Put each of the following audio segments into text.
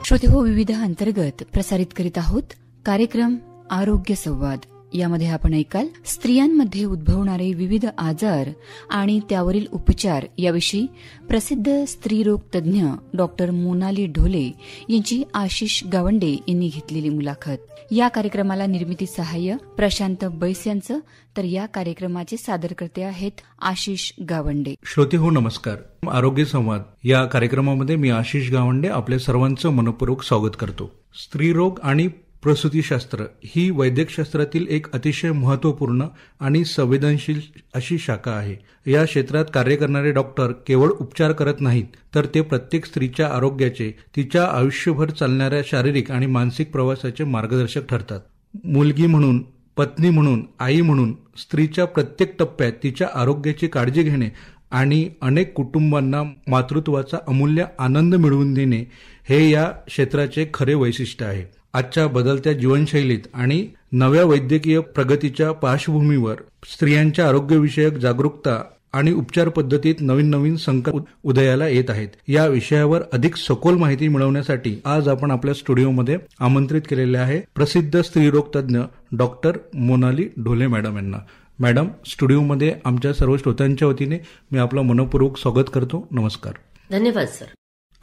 श्रोतेहो, विविध अंतर्गत प्रसारित करीत आहोत कार्यक्रम आरोग्य संवाद. यामध्ये आपण ऐकाल स्त्रियांमध्ये उद्भवणारे विविध आजार आणि त्यावरील उपचार याविषयी प्रसिद्ध स्त्रीरोग तज्ज्ञ डॉक्टर मोनाली ढोले यांची आशिष गावंडे यांनी घेतलेली मुलाखत. या कार्यक्रमाला निर्मिती सहाय्य प्रशांत बैस यांचं, तर या कार्यक्रमाचे सादरकर्ते आहेत आशिष गावंडे. श्रोतेहो नमस्कार. आरोग्य संवाद या कार्यक्रमामध्ये मी आशिष गावंडे आपल्या सर्वांचं मनपूर्वक स्वागत करतो. स्त्रीरोग आणि प्रसूतीशास्त्र ही वैद्यकशास्त्रातील एक अतिशय महत्वपूर्ण आणि संवेदनशील अशी शाखा आहे. या क्षेत्रात कार्य करणारे डॉक्टर केवळ उपचार करत नाहीत, तर ते प्रत्येक स्त्रीच्या आरोग्याचे, तिच्या आयुष्यभर चालणाऱ्या शारीरिक आणि मानसिक प्रवासाचे मार्गदर्शक ठरतात. मुलगी म्हणून, पत्नी म्हणून, आई म्हणून स्त्रीच्या प्रत्येक टप्प्यात तिच्या आरोग्याची काळजी घेणे आणि अनेक कुटुंबांना मातृत्वाचा अमूल्य आनंद मिळवून देणे हे या क्षेत्राचे खरे वैशिष्ट्य आहे. आजच्या बदलत्या जीवनशैलीत आणि नव्या वैद्यकीय प्रगतीच्या पार्श्वभूमीवर स्त्रियांच्या आरोग्यविषयक जागरूकता आणि उपचार पद्धतीत नवीन नवीन संकल्प उदयाला येत आहेत. या विषयावर अधिक सखोल माहिती मिळवण्यासाठी आज आपण आपल्या स्टुडिओमध्ये आमंत्रित केलेले आहे प्रसिद्ध स्त्रीरोग तज्ज्ञ डॉक्टर मोनाली ढोले मॅडम यांना. मॅडम, स्टुडिओमध्ये आमच्या सर्व श्रोत्यांच्या वतीने मी आपलं मनपूर्वक स्वागत करतो. नमस्कार. धन्यवाद सर.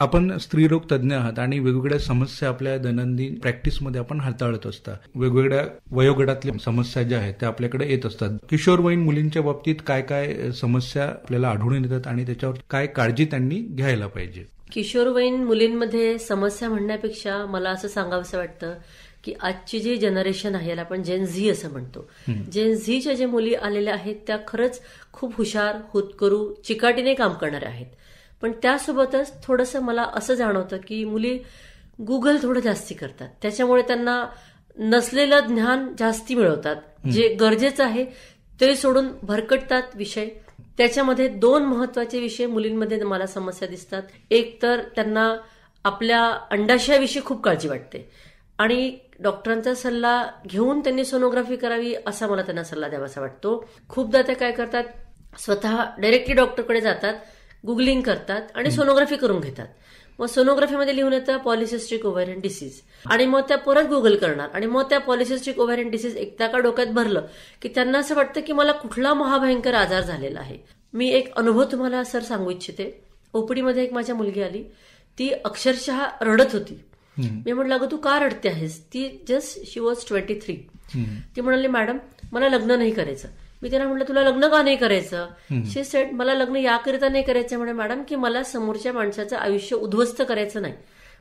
आपण स्त्रीरोग तज्ज्ञ आहात आणि वेगवेगळ्या समस्या आपल्या दैनंदिन प्रॅक्टिसमध्ये आपण हाताळत असता. वेगवेगळ्या वयोगटातल्या समस्या ज्या आहेत त्या आपल्याकडे येत असतात. किशोरवयीन मुलींच्या बाबतीत काय काय समस्या आपल्याला आढळून येतात आणि त्याच्यावर काय काळजी त्यांनी घ्यायला पाहिजे? किशोरवयीन मुलींमध्ये समस्या म्हणण्यापेक्षा मला असं सांगावंसं वाटतं की आजची जी जनरेशन आहे याला आपण जेन झी असं म्हणतो. जेन झीच्या जे मुली आलेल्या आहेत त्या खरंच खूप हुशार, हुतकरू, चिकाटीने काम करणाऱ्या आहेत. पण त्यासोबतच थोडंसं मला असं जाणवतं की मुली गुगल थोडं जास्ती करतात. त्याच्यामुळे त्यांना नसलेलं ज्ञान जास्ती मिळवतात. जे गरजेचं आहे ते सोडून भरकटतात विषय. त्याच्यामध्ये दोन महत्वाचे विषय मुलींमध्ये मला समस्या दिसतात. एक तर त्यांना आपल्या अंडाशयाविषयी खूप काळजी वाटते आणि डॉक्टरांचा सल्ला घेऊन त्यांनी सोनोग्राफी करावी असा मला त्यांना सल्ला द्यावासा वाटतो. खूपदा ते काय करतात, स्वतः डायरेक्टली डॉक्टरकडे जातात, गुगलिंग करतात आणि सोनोग्राफी करून घेतात. मग सोनोग्राफीमध्ये लिहून येतं पॉलिसिस्टिक ओव्हॅरियन डिसीज आणि मग त्या परत गुगल करणार आणि मग त्या पॉलिसिस्टिक ओव्हॅरियन डिसीज एकदा का डोक्यात भरलं की त्यांना असं वाटतं की मला कुठला महाभयंकर आजार झालेला आहे. मी एक अनुभव तुम्हाला सर सांगू इच्छिते. ओपीडीमध्ये एक माझ्या मुलगी आली, ती अक्षरशः रडत होती. मी म्हटलं, अगं तू का रडते आहेस? ती जस्ट शी वॉज 23. ती म्हणाली, मॅडम मला लग्न नाही करायचं. मी त्यांना म्हटलं, तुला लग्न का नाही करायचं? शी सेड, मला लग्न याकरिता नाही करायचं म्हणे मॅडम की मला समोरच्या माणसाचं आयुष्य उद्ध्वस्त करायचं नाही.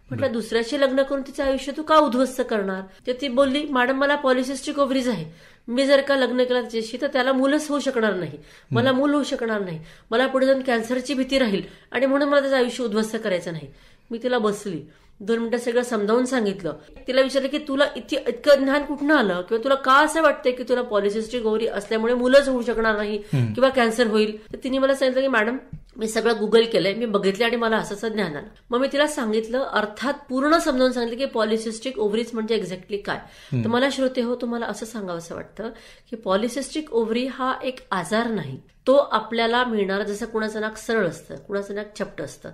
म्हटलं, दुसऱ्याशी लग्न करून तिचं आयुष्य तू का उद्ध्वस्त करणार? तर ती बोलली, मॅडम मला पॉलिसिस्टिक ओव्हरीज आहे, मी जर का लग्न केलं त्याच्याशी तर त्याला मूलच होऊ शकणार नाही, मला मूल होऊ शकणार नाही, मला पुढे जाऊन कॅन्सरची भीती राहील आणि म्हणून मला त्याचं आयुष्य उद्ध्वस्त करायचं नाही. मी तिला बसली, 2 मिनिटं सगळं समजावून सांगितलं. तिला विचारलं की तुला इतकं ज्ञान कुठनं आलं किंवा तुला का असं वाटतंय की तुला पॉलिसिस्टिक ओव्हरी असल्यामुळे मुलंच होऊ शकणार नाही किंवा कॅन्सर होईल? तर तिने मला सांगितलं की मॅडम मी सगळं गुगल केलंय, मी बघितलं आणि मला असं ज्ञान आलं. मग मी तिला सांगितलं, अर्थात पूर्ण समजावून सांगितलं की पॉलिसिस्टिक ओव्हरीज म्हणजे एक्झॅक्टली काय. तर मला श्रोते हो तुम्हाला असं सांगावंसं वाटतं की पॉलिसिस्टिक ओव्हरी हा एक आजार नाही, तो आपल्याला मिळणारा, जसं कुणाचं नाक सरळ असतं, कुणाचं नाक चपट असतं,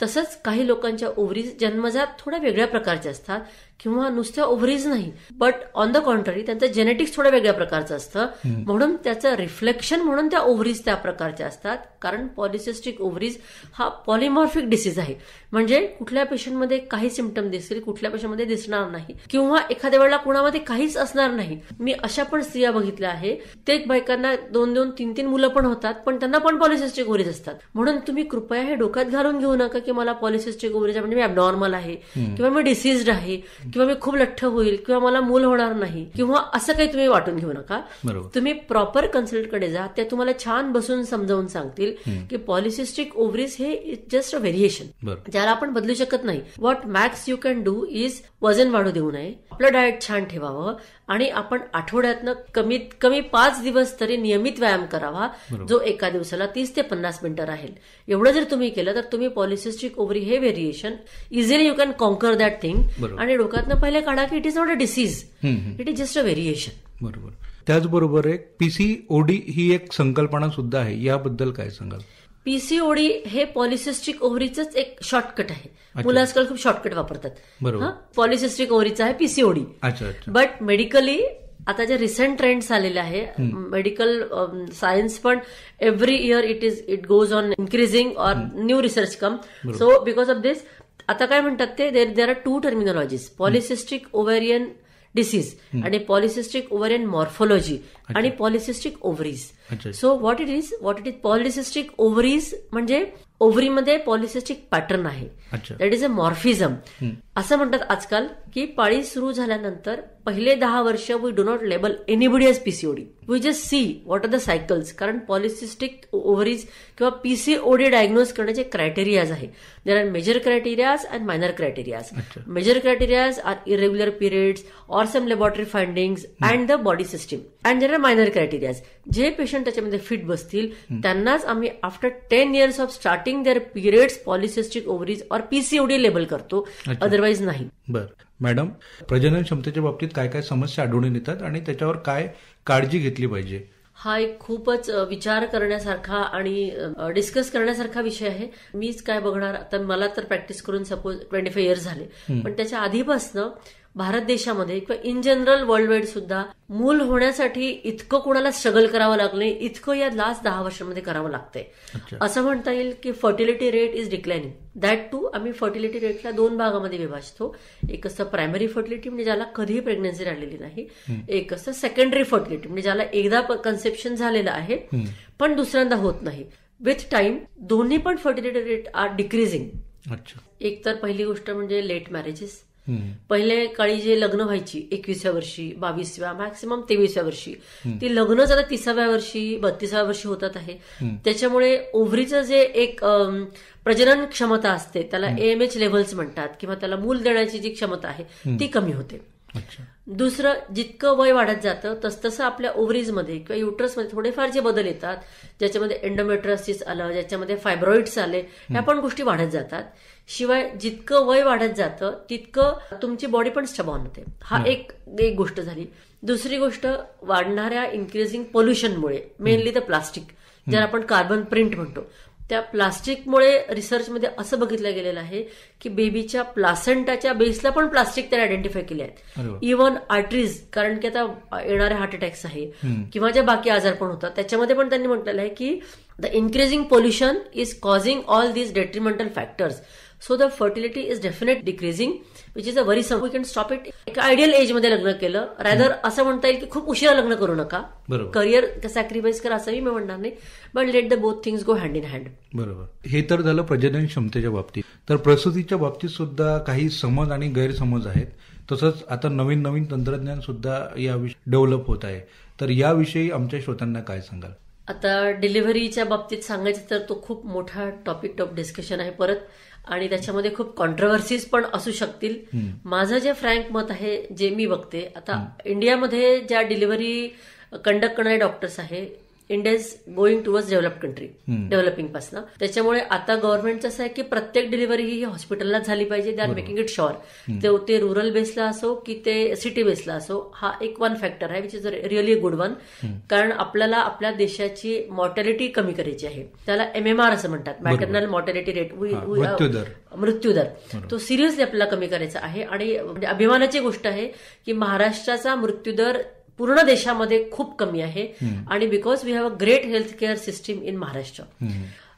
तसंच काही लोकांच्या ओव्हरीज जन्मजात थोड्या वेगळ्या प्रकारच्या असतात किंवा नुसत्या ओव्हरीज नाही, बट ऑन द कॉन्ट्ररी त्यांचं जेनेटिक्स थोड्या वेगळ्या प्रकारचं असतं. म्हणून त्याचं रिफ्लेक्शन म्हणून त्या ओव्हरीज त्या प्रकारच्या असतात. कारण पॉलिसिस्टिक ओव्हरीज हा पॉलिमॉर्फिक डिसीज आहे. म्हणजे कुठल्या पेशंटमध्ये काही सिम्पटम दिसतील, कुठल्या पेशंटमध्ये दिसणार नाही किंवा एखाद्या वेळेला कुणामध्ये काहीच असणार नाही. मी अशा पण स्त्रिया बघितल्या आहे, ते बायकांना 2-2, 3-3 मुलं पण होतात पण त्यांना पण पॉलिसिस्टिक ओव्हरीज असतात. म्हणून तुम्ही कृपया हे डोक्यात घालून घेऊ नका की मला पॉलिसिस्टिक ओव्हरीज म्हणजे मी ॲबनॉर्मल आहे किंवा मी डिसीज्ड आहे किंवा मी खूप लठ्ठ होईल किंवा मला मूल होणार नाही किंवा असं काही तुम्ही वाटून घेऊ नका. तुम्ही प्रॉपर कन्सल्टकडे जा, ते तुम्हाला छान बसून समजावून सांगतील की पॉलिसिस्टिक ओव्हरीज हे जस्ट अ व्हेरिएशन, ज्याला आपण बदलू शकत नाही. What max you can do is वजन वाढू देऊ नये, आपलं डाएट छान ठेवावं आणि आपण आठवड्यातनं कमीत कमी 5 दिवस तरी नियमित व्यायाम करावा, जो एका दिवसाला 30 ते 50 मिनिटं राहील. एवढं जर तुम्ही केलं तर तुम्ही पॉलिसिस्टिक ओव्हरी हे variation easily you can conquer that thing आणि डोक्यातनं पहिले काढा की it is not a disease, it is just a variation. बरोबर. त्याचबरोबर एक पीसीओडी ही एक संकल्पना सुद्धा आहे, याबद्दल काय सांगाल? पीसीओडी हे पॉलिसिस्टिक ओव्हरीचंच एक शॉर्टकट आहे. मुलं आजकाल खूप शॉर्टकट वापरतात. पॉलिसिस्टिक ओव्हरीचा आहे पीसीओडी. बट मेडिकली आता जे रिसेंट ट्रेंड्स आलेले आहे, मेडिकल सायन्स पण every year it goes on increasing or new research come. So because of this आता काय म्हणतात ते there are two terminologies, polycystic ovarian disease आणि पॉलिसिस्टिक ओव्हेरियन मॉर्फोलॉजी आणि polycystic ovaries. So what it is polycystic ovaries म्हणजे ओव्हरीमध्ये polycystic pattern आहे, that is a morphism. असं म्हणतात आजकाल की पाळी सुरू झाल्यानंतर पहिले 10 वर्ष we do not label anybody as PCOD, we just see what are the cycles. कारण पॉलिसिस्टिक ओव्हरीज किंवा पीसीओडी डायग्नोज करण्याचे क्रायटेरियाज आहे. There are major criterias and minor criterias. Major criterias are irregular periods or some laboratory findings and the body system. And there are minor criterias. जे patient त्याच्यामध्ये fit बसतील त्यांनाच आम्ही after 10 years of starting their periods polycystic ovaries or PCOD label करतो, otherwise नाही. बरं madam, प्रजनन क्षमतेच्या बाबतीत काय काय समस्या आढळून येतात आणि त्याच्यावर काय काळजी घेतली पाहिजे? हा एक खूपच विचार करण्यासारखा आणि डिस्कस करण्यासारखा विषय आहे. मीच काय बघणार आता, मला तर प्रॅक्टिस करून सपोज 25 years झाले, पण त्याच्या आधीपासनं भारत देशामध्ये किंवा इन जनरल वर्ल्ड वाईड सुद्धा मूल होण्यासाठी इतकं कोणाला स्ट्रगल करावं लागलं नाही, इतकं या लास्ट 10 वर्षांमध्ये करावं लागतंय. असं म्हणता येईल की fertility rate is declining. That too आम्ही फर्टिलिटी रेटला 2 भागामध्ये विभाजतो. एक असतं प्रायमरी फर्टिलिटी म्हणजे ज्याला कधीही प्रेग्नन्सी राहिलेली नाही. एक असतं सेकंडरी फर्टिलिटी म्हणजे ज्याला एकदा कन्सेप्शन झालेलं आहे पण दुसऱ्यांदा होत नाही. विथ टाइम दोन्ही पण फर्टिलिटी रेट आर डिक्रीजिंग. एक तर पहिली गोष्ट म्हणजे लेट मॅरेजेस. पहिले काळी जे लग्न व्हायची 21व्या वर्षी, 22व्या, मॅक्सिमम 23व्या वर्षी, ती लग्नच आता 30व्या वर्षी, 32व्या वर्षी होतात आहे. त्याच्यामुळे ओव्हरीचं जे एक प्रजनन क्षमता असते त्याला AMH लेव्हल्स म्हणतात किंवा त्याला मूल देण्याची जी क्षमता आहे ती कमी होते. दुसरं, जितकं वय वाढत जातं तसतसं आपल्या ओव्हरीजमध्ये किंवा युट्रसमध्ये थोडेफार जे बदल येतात, ज्याच्यामध्ये एंडोमेट्रियोसिस आलं, ज्याच्यामध्ये फायब्रॉइड्स आले, ह्या पण गोष्टी वाढत जातात. शिवाय जितकं वय वाढत जातं तितकं तुमची बॉडी पण स्टबॉर्न होते. हा एक गोष्ट झाली. दुसरी गोष्ट, वाढणाऱ्या इन्क्रीजिंग पोल्युशनमुळे, मेनली द प्लास्टिक, ज्याला आपण कार्बन प्रिंट म्हणतो, त्या प्लास्टिकमुळे रिसर्चमध्ये असं बघितलं गेलेलं आहे की बेबीच्या प्लासेंटाच्या बेसला पण प्लास्टिक त्याने आयडेंटिफाय केले आहेत. इव्हन आर्टरीज, कारण की आता येणारे हार्ट अटॅक्स आहे किंवा ज्या बाकी आजार पण होतात त्याच्यामध्ये पण त्यांनी म्हटलेलं आहे की the increasing pollution is causing all these detrimental factors. So the fertility is definite decreasing, which is a worrisome. We can stop it. एक आयडियल एजमध्ये लग्न केलं, रॅदर असं म्हणता येईल की खूप उशिरा लग्न करू नका, करिअर सॅक्रिफाईस करा असंही मी म्हणणार नाही, but let the both things go hand in hand. बरोबर. हे तर झालं प्रजनन क्षमतेच्या बाबतीत. तर प्रसूतीच्या बाबतीत सुद्धा काही समज आणि गैरसमज आहेत. तसंच आता नवीन नवीन तंत्रज्ञान सुद्धा याविषयी डेव्हलप होत आहे. तर याविषयी आमच्या श्रोत्यांना काय सांगाल? आता डिलिव्हरीच्या बाबतीत सांगायचं तर तो खूप मोठा टॉपिक ऑफ डिस्कशन आहे परत, आणि त्याच्यामध्ये खूप कॉन्ट्रोव्हर्सीज पण असू शकतील. माझं जे फ्रँक मत आहे, जे मी बघते आता इंडियामध्ये ज्या डिलिव्हरी कंडक्ट करणारे डॉक्टर्स आहे, India is going towards developed country, developing पासून. त्याच्यामुळे आता गव्हर्नमेंटचं असं आहे की प्रत्येक डिलिव्हरी ही हॉस्पिटललाच झाली पाहिजे. They are making it sure. ते रुरल बेसला असो की ते सिटी बेसला असो, हा एक वन फॅक्टर आहे which is really good one. कारण आपल्याला आपल्या देशाची मॉर्टॅलिटी कमी करायची आहे. त्याला MMR असं म्हणतात, मॅटर्नल मॉर्टॅलिटी रेट, मृत्यूदर. तो सिरियसली आपल्याला कमी करायचा आहे. आणि अभिमानाची गोष्ट आहे की महाराष्ट्राचा मृत्यूदर पूर्ण देशामध्ये खूप कमी आहे. आणि because we have a great health care system in Maharashtra.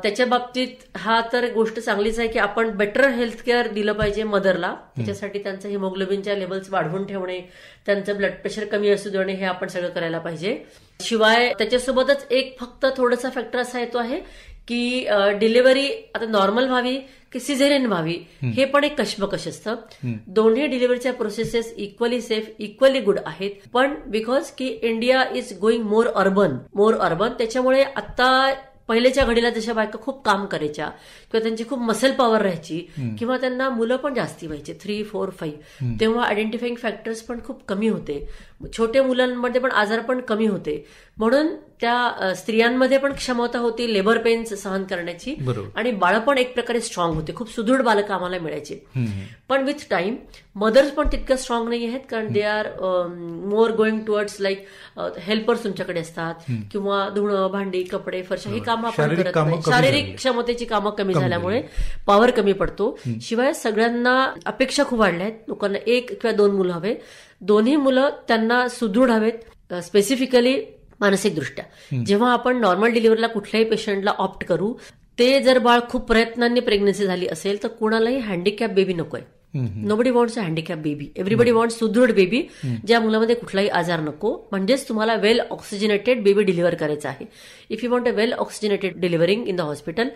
त्याच्या बाबतीत हा तर गोष्ट चांगलीच आहे की आपण बेटर हेल्थ केअर दिलं पाहिजे मदरला. त्याच्यासाठी त्यांचं हिमोग्लोबिनच्या लेवल्स वाढवून ठेवणे, त्यांचं ब्लड प्रेशर कमी असू देणे, हे आपण सगळं करायला पाहिजे. शिवाय त्याच्यासोबतच एक फक्त थोडासा फॅक्टर असा येतो आहे की डिलिव्हरी आता नॉर्मल व्हावी की सिझेरियन व्हावी, हे पण एक कश्मकश असतं. दोन्ही डिलिव्हरीच्या processes equally safe, equally good आहेत. पण बिकॉज की India is going more urban, त्याच्यामुळे आता पहिलेच्या घडीला जशा बायका खूप काम करायच्या किंवा त्यांची खूप मसल पॉवर राहायची किंवा त्यांना मुलं पण जास्ती व्हायची 3, 4, 5, तेव्हा आयडेंटिफाईंग फॅक्टर्स पण खूप कमी होते. छोट्या मुलांमध्ये पण आजार पण कमी होते. म्हणून त्या स्त्रियांमध्ये पण क्षमता होती लेबर पेन्स सहन करण्याची, आणि बाळं पण एक प्रकारे स्ट्रॉंग होते, खूप सुदृढ बालकं आम्हाला मिळायची. पण विथ टाइम मदर्स पण तितक्या स्ट्रॉंग नाही आहेत, कारण they are more going towards like helpers तुमच्याकडे असतात, किंवा धुणं, भांडी, कपडे, फरशा ही कामं आपण करत नाही. शारीरिक क्षमतेची कामं कमी झाल्यामुळे पॉवर कमी पडतो. शिवाय सगळ्यांना अपेक्षा खूप वाढल्या आहेत. लोकांना 1 किंवा 2 मुलं हवे, दोन्ही मुलं त्यांना सुदृढ हवेत, स्पेसिफिकली मानसिकदृष्ट्या. जेव्हा आपण नॉर्मल डिलिव्हरीला कुठल्याही पेशंटला ऑप्ट करू, ते जर बाळ खूप प्रयत्नांनी प्रेग्नन्सी झाली असेल तर कुणालाही हँडिकॅप बेबी नकोय. Nobody wants a handicap baby, everybody wants सुदृढ बेबी, ज्या मुलामध्ये कुठलाही आजार नको. म्हणजेच तुम्हाला वेल ऑक्सिजनेटेड बेबी डिलिव्हर करायचा आहे. If you want a well oxygenated delivering in the hospital,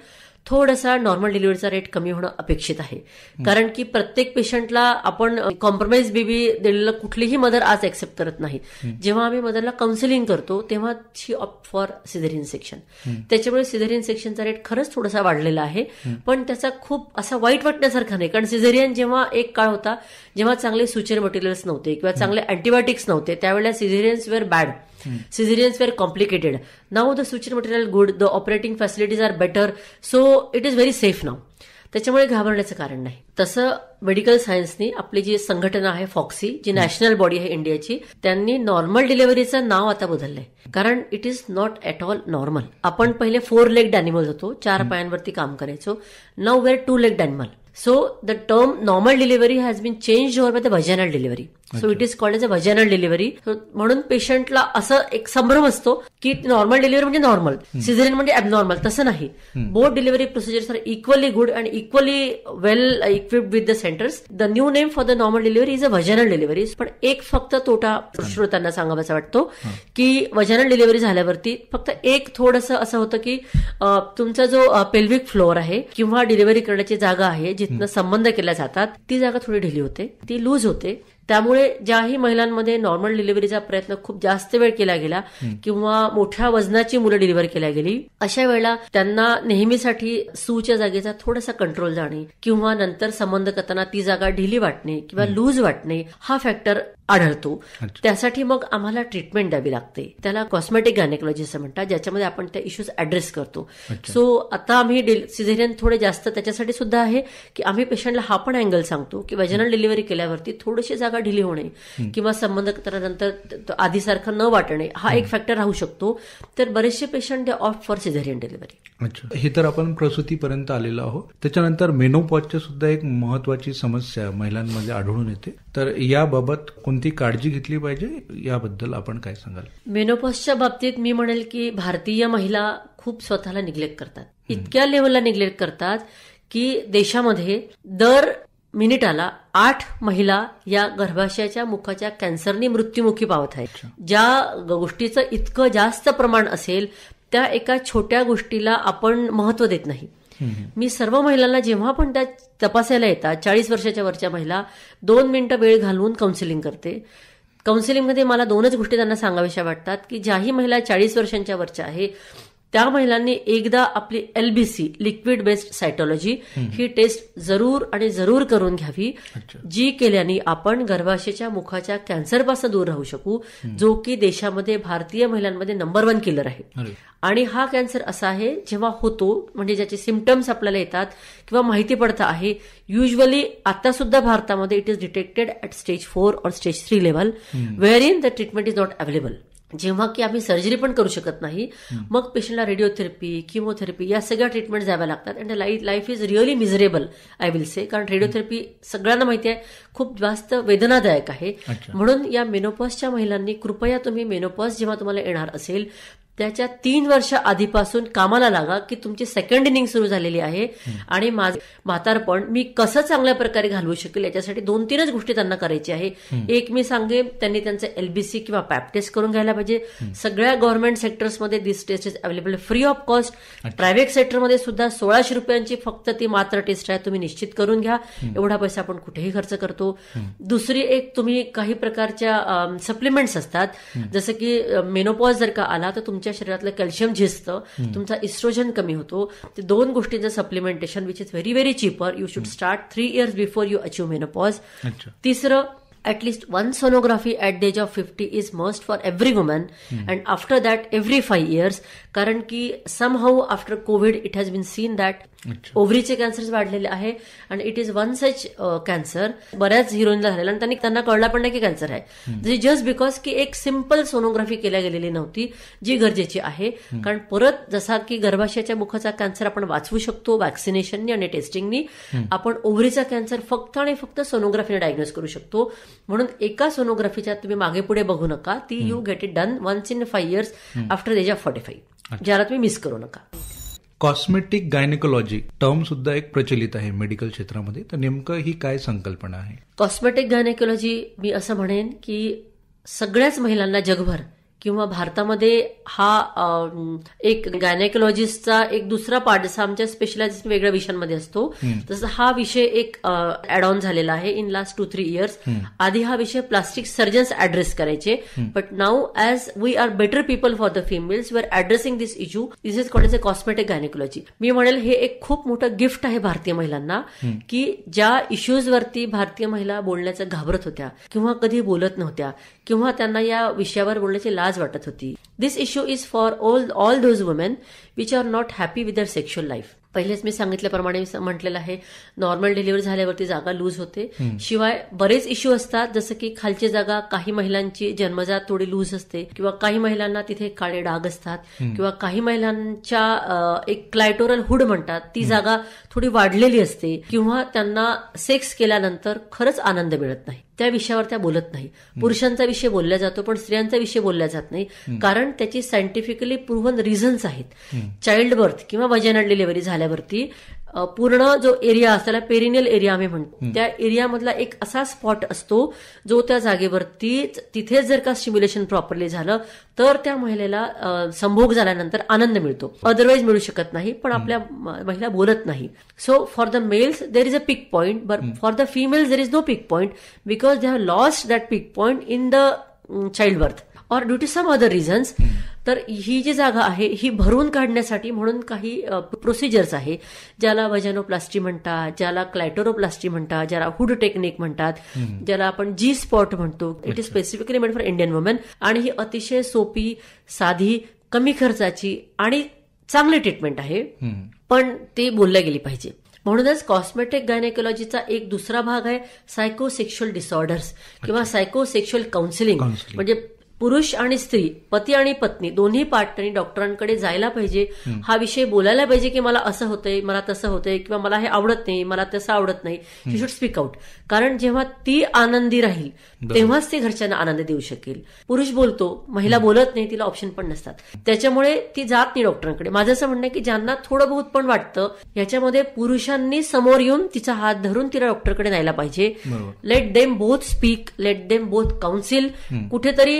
थोडासा नॉर्मल डिलिव्हरीचा रेट कमी होणं अपेक्षित आहे. कारण की प्रत्येक पेशंटला आपण कॉम्प्रोमाइज बेबी दिलेलं कुठलीही मदर आज एक्सेप्ट करत नाही. जेव्हा आम्ही मदरला काउन्सिलिंग करतो तेव्हा शी ऑप्ट फॉर सिझेरियन सेक्शन. त्याच्यामुळे सिझेरियन सेक्शनचा रेट खरंच थोडासा वाढलेला आहे, पण त्याचा खूप असा वाईट वाटण्यासारखा नाही. कारण सिझेरियन जेव्हा एक काळ होता जेव्हा चांगले सुचर मटेरियल्स नव्हते किंवा चांगले अँटीबायोटिक्स नव्हते, त्यावेळेला caesareans were bad, Caesareans were complicated. Now the suture material good, the operating facilities are better, so it is very safe now. त्याच्यामुळे घाबरण्याचं कारण नाही. तसं मेडिकल सायन्सनी आपली जी संघटना आहे फॉक्सी, जी नॅशनल बॉडी आहे इंडियाची, त्यांनी नॉर्मल डिलिव्हरीचं नाव आता बदललंय. कारण it is not at all normal. आपण पहिले 4 लेग्ड अॅनिमल होतो, 4 पायांवरती काम करायचो. Now we are 2 legged animal. So the term normal delivery has been changed over by the vaginal delivery. So it is called as a vaginal delivery. So म्हणून पेशंटला असं एक संभ्रम असतो की नॉर्मल डिलिव्हरी म्हणजे नॉर्मल, सिझेरियन म्हणजे abnormal. तसं नाही. Both delivery procedures are equally good and equally well equipped with the centres. The new name for the normal delivery is a vaginal delivery. पण एक फक्त तोटा श्रोत्यांना सांगावासा वाटतो की वजनल डिलिव्हरी झाल्यावरती फक्त एक थोडंसं असं होतं की तुमचा जो पेल्विक फ्लोअर आहे किंवा डिलिव्हरी करण्याची जागा आहे जिथनं संबंध केल्या जातात, ती जागा थोडी ढिली होते, ती लूज होते. त्यामुळे ज्याही महिलांमध्ये नॉर्मल डिलिव्हरीचा प्रयत्न खूप जास्त वेळ केला गेला किंवा मोठ्या वजनाची मुलं डिलिव्हर केल्या गेली, अशा वेळेला त्यांना नेहमीसाठी सूच्या जागेचा थोडासा कंट्रोल जाणे किंवा नंतर संबंध करताना ती जागा ढिली वाटणे किंवा लूज वाटणे हा फॅक्टर आढळतो. त्यासाठी मग आम्हाला ट्रीटमेंट द्यावी लागते. त्याला कॉस्मेटिक गायनेकॉलॉजी असं म्हणतात, ज्याच्यामध्ये आपण त्या इश्यूज ऍड्रेस करतो. सो आता आम्ही सिझेरियन थोडे जास्त त्याच्यासाठी सुद्धा आहे की आम्ही पेशंटला हा पण अँगल सांगतो की वजनल डिलिव्हरी केल्यावरती थोडीशी जागा ढिली होणे किंवा संबंध करतानंतर आधीसारखं न वाटणे हा एक फॅक्टर राहू शकतो. तर बरेचसे patient they opt for caesarean delivery. अच्छा, हे तर आपण प्रसूतीपर्यंत आलेलो आहोत. त्याच्यानंतर मेनोपॉजची सुद्धा एक महत्वाची समस्या महिलांमध्ये आढळून येते. तर याबाबत कोणती काळजी घेतली पाहिजे याबद्दल आपण काय सांगाल? मेनोपॉजच्या बाबतीत मी म्हणेल की भारतीय महिला खूप स्वतःला निग्लेक्ट करतात. इतक्या लेव्हलला निग्लेक्ट करतात की देशामध्ये दर मिनिटाला 8 महिला या गर्भाशयाच्या मुखाच्या कॅन्सरनी मृत्युमुखी पावत आहेत. ज्या गोष्टीचं इतकं जास्त प्रमाण असेल त्या एका छोट्या गोष्टीला आपण महत्व देत नाही. मी सर्व महिलांना जेव्हा पण त्या तपासायला येतात, 40 वर्षाच्या वरच्या महिला, 2 मिनिटं वेळ घालवून काउन्सिलिंग करते. काउन्सिलिंगमध्ये मला 2च गोष्टी त्यांना सांगाव्याशा वाटतात की ज्याही महिला 40 वर्षांच्या वरच्या आहे त्या महिलांनी एकदा आपली LBC लिक्विड बेस्ड सायटोलॉजी ही टेस्ट जरूर करून घ्यावी, जी केल्याने आपण गर्भाशयाच्या मुखाच्या कॅन्सरपासून दूर राहू शकू, जो की देशामध्ये भारतीय महिलांमध्ये नंबर 1 किलर आहे. आणि हा कॅन्सर असा आहे जेव्हा होतो म्हणजे ज्याचे सिम्पटम्स आपल्याला येतात किंवा माहिती पडतं आहे, युजली आता सुद्धा भारतामध्ये it is detected at stage 4 or stage 3 level, where in the treatment is not available. जेव्हा की आम्ही सर्जरी पण करू शकत नाही, मग पेशंटला रेडिओथेरपी, किमोथेरपी या सगळ्या ट्रीटमेंट द्याव्या लागतात. And life is really miserable I will say. कारण रेडिओथेरपी सगळ्यांना माहिती आहे खूप जास्त वेदनादायक आहे. म्हणून या मेनोपॉजच्या महिलांनी कृपया तुम्ही मेनोपॉज जेव्हा तुम्हाला येणार असेल त्याच्या 3 वर्ष आधीपासून कामाला लागा की तुमची सेकंड इनिंग सुरू झालेली आहे आणि माझं म्हातारपण मी कसं चांगल्या प्रकारे घालवू शकेल याच्यासाठी 2-3च गोष्टी त्यांना करायची आहे. एक मी सांगेन, त्यांनी त्यांचं LBC किंवा पॅप टेस्ट करून घ्यायला पाहिजे. सगळ्या गव्हर्नमेंट सेक्टर्समध्ये this test is available free of cost. Private सेक्टरमध्ये सुद्धा 1600 रुपयांची फक्त ती मात्र टेस्ट आहे, तुम्ही निश्चित करून घ्या. एवढा पैसा आपण कुठेही खर्च करतो. दुसरी एक, तुम्ही काही प्रकारच्या सप्लिमेंट्स असतात, जसं की मेनोपॉज जर का आला तर तुमच्या शरीरातलं कॅल्शियम झिजतं, तुमचा इस्ट्रोजन कमी होतो. ते 2 गोष्टींचं supplementation which is very very cheaper. You should start 3 years before you achieve menopause. तिसरं, at least one sonography at the age of 50 is must for every woman, and after that every 5 years. कारण की somehow after COVID it has been seen that ओव्हरीचे cancer वाढलेले आहे आणि it is one such cancer. बऱ्याच हिरोईनला झालेला आणि त्यांना कळला पण नाही की कॅन्सर आहे, जस्ट बिकॉज की एक सिम्पल सोनोग्राफी केल्या गेलेली नव्हती जी गरजेची आहे. कारण परत जसा की गर्भाशयाच्या मुखाचा कॅन्सर आपण वाचवू शकतो वॅक्सिनेशननी आणि टेस्टिंगनी, आपण ओव्हरीचा कॅन्सर फक्त आणि फक्त सोनोग्राफीने डायग्नोज करू शकतो. म्हणून एका सोनोग्राफीच्या तुम्ही मागे पुढे बघू नका, ती you get it done once in 5 years after the age of 45, ज्याला तुम्ही मिस करू नका. कॉस्मेटिक गायनेकोलॉजी टर्म सुद्धा एक प्रचलित आहे मेडिकल क्षेत्रामध्ये, तर नेमकं ही काय संकल्पना आहे? कॉस्मेटिक गायनेकोलॉजी मी असं म्हणेन की सगळ्याच महिलांना जगभर किंवा भारतामध्ये हा एक गायनेकोलॉजिस्टचा एक दुसरा पार्ट, जसा आमच्या स्पेशलायझेशन वेगळ्या विषयांमध्ये असतो तसं हा विषय एक ऍड ऑन झालेला आहे इन लास्ट 2-3 years. आधी हा विषय प्लास्टिक सर्जन्स ऍड्रेस करायचे, but now as we are better people for the females we are addressing this issue. This is called as a cosmetic gynaecology. मी म्हणेल हे एक खूप मोठं गिफ्ट आहे भारतीय महिलांना, की ज्या इश्यूजवरती भारतीय महिला बोलण्याचं घाबरत होत्या किंवा कधी बोलत नव्हत्या किंवा त्यांना या विषयावर बोलण्याची लाज वाटत होती. This issue is for all those women which are not happy with their sexual life. पहिलेच मी सांगितल्याप्रमाणे म्हटलेलं आहे, नॉर्मल डिलिव्हरी झाल्यावरती जागा लूज होते. शिवाय बरेच इश्यू असतात, जसं की खालची जागा काही महिलांची जन्मजात थोडी लूज असते किंवा काही महिलांना तिथे काळे डाग असतात किंवा काही महिलांच्या एक क्लायटोरल हुड म्हणतात ती जागा थोडी वाढलेली असते किंवा त्यांना सेक्स केल्यानंतर खरंच आनंद मिळत नाही. त्या विषयावर त्या बोलत नाही. पुरुषांचा विषय बोलला जातो पण स्त्रियांचा विषय बोलला जात नाही, कारण त्याची सायंटिफिकली प्रूव्हन रिझन्स आहेत. चाइल्ड बर्थ किंवा वजायनल डिलिव्हरी झाल्यावरती पूर्ण जो एरिया असतो त्याला पेरिनियल एरिया आम्ही म्हणतो, त्या एरियामधला एक असा स्पॉट असतो जो त्या जागेवरती तिथे जर का स्टिम्युलेशन प्रॉपरली झालं तर त्या महिलेला संभोग झाल्यानंतर आनंद मिळतो, अदरवाईज मिळू शकत नाही. पण आपल्या महिला बोलत नाही. So for the males there is a peak point, but for the females there is no peak point because they have lost that peak point in the child birth और due to some other reasons. तर ही जी जागा आहे ही भरून काढण्यासाठी म्हणून काही procedures आहे, ज्याला वजानोप्लास्टी म्हणतात, ज्याला क्लायटोरोप्लास्टी म्हणतात, ज्याला हुड टेक्निक म्हणतात, ज्याला आपण जी स्पॉट म्हणतो. It is specifically made for Indian women आणि ही अतिशय सोपी, साधी, कमी खर्चाची आणि चांगली ट्रीटमेंट आहे, पण ती बोलल्या गेली पाहिजे. म्हणूनच कॉस्मेटिक गायनेकोलॉजीचा एक दुसरा भाग आहे सायकोसेक्शुअल डिसऑर्डर्स किंवा सायकोसेक्शुअल काउन्सिलिंग. म्हणजे पुरुष आणि स्त्री, पती आणि पत्नी दोन्ही पार्टनरनी डॉक्टरांकडे जायला पाहिजे, हा विषय बोलायला पाहिजे की मला असं होतंय, मला तसं होतंय किंवा मला हे आवडत नाही, मला तसं आवडत नाही. You should speak out. कारण जेव्हा ती आनंदी राहील तेव्हाच ती घरच्यांना आनंद देऊ शकेल. पुरुष बोलतो, महिला बोलत नाही, तिला ऑप्शन पण नसतात, त्याच्यामुळे ती जात नाही डॉक्टरांकडे. माझं असं म्हणणं आहे की ज्यांना थोडं बहुत पण वाटतं याच्यामध्ये पुरुषांनी समोर येऊन तिचा हात धरून तिला डॉक्टरकडे न्यायला पाहिजे. Let them both speak, let them both council. कुठेतरी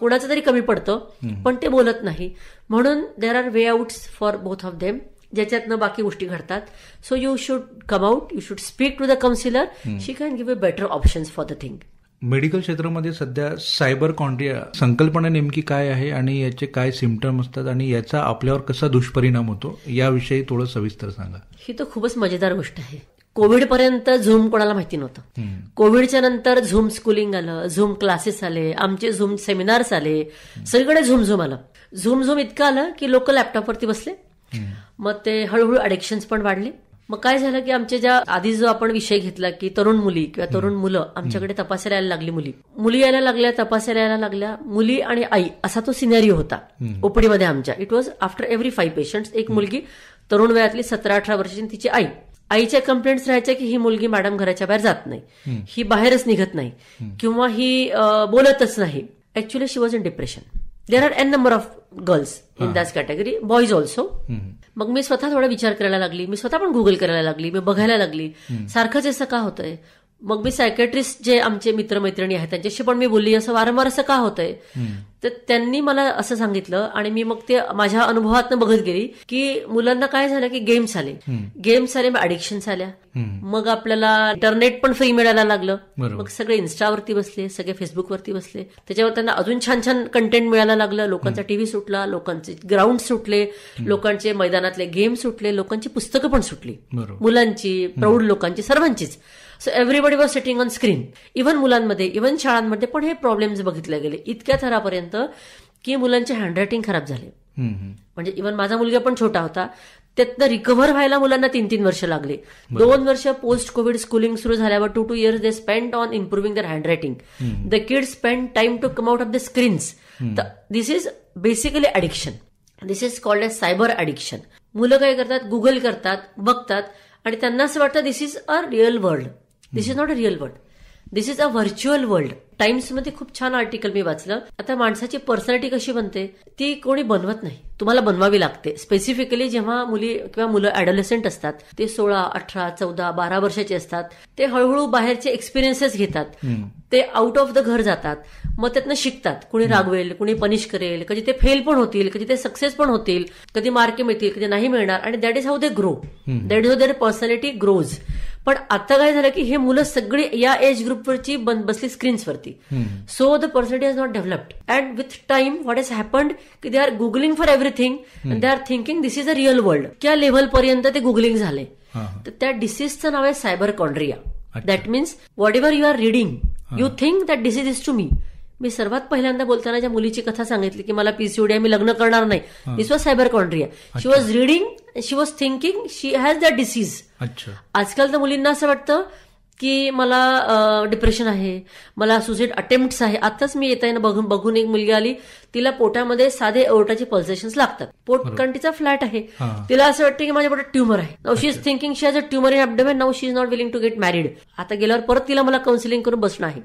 कुणाचं तरी कमी पडतं पण ते बोलत नाही, म्हणून there are way outs for both of them ज्याच्यातनं बाकी गोष्टी घडतात. So you should come out, you should speak to the counsellor, she can give a better options for the thing. Medical क्षेत्रामध्ये सध्या सायबर कॉन्ट्रिया संकल्पना नेमकी काय आहे आणि याचे काय सिम्पटम असतात आणि याचा आपल्यावर कसा दुष्परिणाम होतो याविषयी थोडं सविस्तर सांगा. ही तर खूपच मजेदार गोष्ट आहे. कोविड पर्यंत झूम कोणाला माहिती नव्हतं. कोविडच्या नंतर झूम स्कूलिंग आलं, झूम क्लासेस आले, आमचे झूम सेमिनार्स आले, सगळीकडे झूम आलं. झूम इतकं आलं की लोक लॅपटॉपवरती बसले, मग ते हळूहळू अडिक्शन्स पण वाढले. मग काय झालं की आमच्या ज्या आधी जो आपण विषय घेतला की तरुण मुली किंवा तरुण मुलं आमच्याकडे तपासायला यायला लागली, मुली यायला लागल्या, तपासायला यायला लागल्या. मुली आणि आई असा तो सिनेरिओ होता ओपीडीमध्ये आमच्या. It was after every 5 patients एक मुलगी तरुण वयातली 17-18 वर्षाची, तिची आई. आईच्या कंप्लेंट्स राहायच्या की ही मुलगी मॅडम घराच्या बाहेर जात नाही, ही बाहेरच निघत नाही किंवा ही बोलतच नाही. Actually she was in depression. There are a number of girls in that category, boys also. मग मी स्वतः थोडा विचार करायला लागली, मी स्वतः पण गुगल करायला लागली, मी बघायला लागली सारखंच असं का होतंय. मग मी सायकॅट्रिस्ट जे आमचे मित्रमैत्रिणी आहेत त्यांच्याशी पण मी बोलली, असं वारंवार असं का होतंय. तर त्यांनी मला असं सांगितलं आणि मी मग ते माझ्या अनुभवातनं बघत गेली की मुलांना काय झालं की गेम्स आले, मग अडिक्शन्स आल्या, मग आपल्याला इंटरनेट पण फ्री मिळायला लागलं, मग सगळे इन्स्टावरती बसले, सगळे फेसबुकवरती बसले, त्याच्यावर त्यांना अजून छान छान कंटेंट मिळायला लागलं. लोकांचा टीव्ही सुटला, लोकांचे ग्राउंड सुटले, लोकांचे मैदानातले गेम सुटले, लोकांची पुस्तकं पण सुटली, मुलांची, प्रौढ लोकांची, सर्वांचीच. So everybody was sitting on screen. Even मुलांमध्ये, इव्हन शाळांमध्ये पण हे प्रॉब्लेम्स बघितले गेले इतक्या थरापर्यंत की मुलांचे हँडरायटिंग खराब झाले. म्हणजे इव्हन माझा मुलगा पण छोटा होता, त्यातनं रिकव्हर व्हायला मुलांना 3-3 वर्ष लागले. 2 वर्ष पोस्ट कोविड स्कूलिंग सुरू झाल्यावर 2 years they spend on improving their handwriting. The kids spend time to come out of the screens. This is basically addiction. This is called as cyber addiction. मुलं काय करतात, गुगल करतात, बघतात आणि त्यांना असं वाटतं this is a real world. This is not a real world, this is a virtual world. टाइम्समध्ये खूप छान आर्टिकल मी वाचलं. आता माणसाची पर्सनॅलिटी कशी बनते ती कोणी बनवत नाही, तुम्हाला बनवावी लागते. स्पेसिफिकली जेव्हा मुली किंवा मुलं ॲडोलेसंट असतात, ते 16, 18, 14, 12 वर्षाचे असतात, ते हळूहळू बाहेरचे एक्सपिरियन्सेस घेतात, ते आउट ऑफ द घर जातात, मग त्यातनं शिकतात. कुणी रागवेल, कुणी पनिश करेल, कधी ते फेल पण होतील, कधी ते सक्सेस पण होतील, कधी मार्क मिळतील, कधी नाही मिळणार. आणि that is how they grow, that is how their personality grows. पण आता काय झालं की हे मुलं सगळी या एज ग्रुपवरची बसली स्क्रीन्सवरती. So the personality has not developed. And with time what has happened की they are googling for everything and they are thinking this is a real world. त्या लेव्हलपर्यंत ते गुगलिंग झाले. तर त्या डिसीजचं नाव आहे cyberchondria. That means whatever you are reading you think that disease is to me. मी सर्वात पहिल्यांदा बोलताना ज्या मुलीची कथा सांगितली की मला पीसीओडी मी लग्न करणार नाही, this was cyberchondria. She was reading, she was thinking she has that disease. आजकाल तर मुलींना असं वाटतं की मला डिप्रेशन आहे, मला सुसाईड अटेम्प्ट्स आहे. आताच मी येता बघून एक मुलगी आली, तिला पोटामध्ये साधे ओरटाचे पल्सेशन्स लागतात, पोट कारण तिचा फ्लॅट आहे, तिला असं वाटतं की माझ्या पोटात ट्युमर आहे. Now she is thinking she has a tumour in abdomen. Now she is not willing to get married. आता गेल्यावर परत तिला मला काउन्सिलिंग करून बसणं आहे.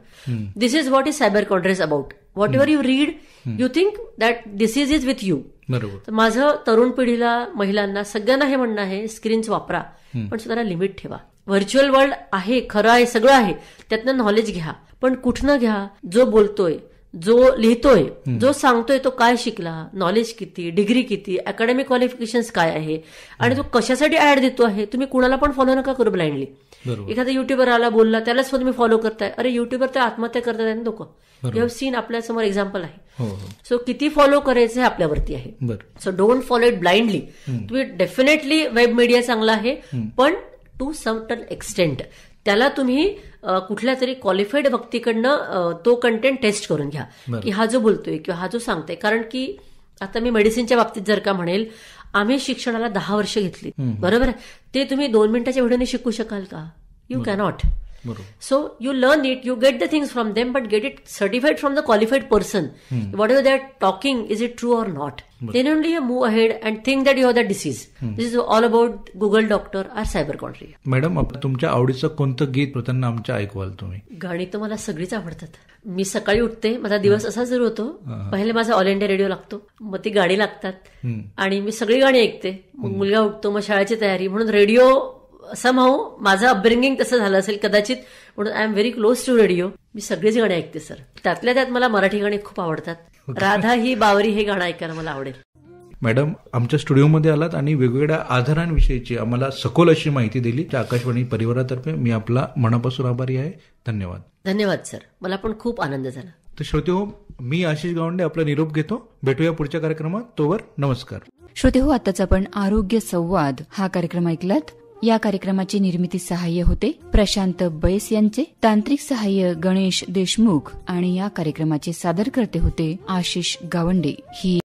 This is what is cyberchondria about. Whatever you read you think that disease is with you. तर माझं तरुण पिढीला, महिलांना, सगळ्यांना हे म्हणणं आहे, स्क्रीन्स वापरा पण स्वतःला लिमिट ठेवा. व्हर्च्युअल वर्ल्ड आहे, खरं आहे, सगळं आहे, त्यातनं नॉलेज घ्या, पण कुठनं घ्या. जो बोलतोय, जो लिहितोय, जो सांगतोय तो काय शिकला, नॉलेज किती, डिग्री किती, अकॅडमिक क्वालिफिकेशन्स काय आहे आणि तो कशासाठी ऍड देतो आहे. तुम्ही कुणाला पण फॉलो नका करू ब्लाइंडली. एखादा युट्यूबर आला बोलला त्यालाच तुम्ही फॉलो करताय. अरे युट्यूबर तर आत्महत्या करतात ना लोक. यू हॅव सीन, आपल्यासमोर एक्झाम्पल आहे. सो किती फॉलो करायचं हे आपल्यावरती आहे. So don't follow it blindly. तुम्ही डेफिनेटली वेब मीडिया चांगला आहे, पण टू सर्टन एक्सटेंट त्याला तुम्ही कुठल्या तरी क्वालिफाईड व्यक्तीकडनं तो कंटेंट टेस्ट करून घ्या की हा जो बोलतोय किंवा हा जो सांगतोय. कारण की आता मी मेडिसिनच्या बाबतीत जर का म्हणेल, आम्ही शिक्षणाला 10 वर्ष घेतली, बरोबर आहे. ते तुम्ही 2 मिनिटाच्या व्हिडिओने शिकू शकाल का? You cannot. So you learn it, you get the things from them, but get it certified from the qualified person. Whatever they are talking, is it true or not? Then only you move ahead and think that you have that disease. This is all about Google Doctor or cyber कॉन्ट्रिया. Madam, तुमच्या आवडीचं कोणतं गीत त्यांना आमच्या ऐकवाल तुम्ही? गाणी तर मला सगळीच आवडतात. मी सकाळी उठते, माझा दिवस असा सुरू होतो, पहिले माझा ऑल इंडिया रेडिओ लागतो, मग ती गाणी लागतात आणि मी सगळी गाणी ऐकते. मग मुलगा उठतो, मग शाळेची तयारी, म्हणून रेडिओ समहाऊ माझं अपब्रिंगिंग तसं झालं असेल कदाचित, म्हणून I am very close to radio. मी सगळीच गाणी ऐकते सर. त्यातल्या त्यात मला मराठी गाणी खूप आवडतात. राधा ही बावरी हे गाणं ऐकायला मला आवडेल. मॅडम, आमच्या स्टुडिओमध्ये आलात आणि वेगवेगळ्या आधारांविषयीची आम्हाला सखोल अशी माहिती दिली. आकाशवाणी परिवारातर्फे मी आपला मनापासून आभारी आहे. धन्यवाद. धन्यवाद सर, मला पण खूप आनंद झाला. तर श्रोतेहो, मी आशिष गावंडे आपला निरोप घेतो. भेटूया पुढच्या कार्यक्रमात. तोवर नमस्कार. श्रोतेहो, आताच आपण आरोग्य संवाद हा कार्यक्रम ऐकलात. या कार्यक्रमाची निर्मिती सहाय्य होते प्रशांत बैस यांचे, तांत्रिक सहाय्य गणेश देशमुख आणि या कार्यक्रमाचे सादरकर्ते होते आशिष गावंडे. ही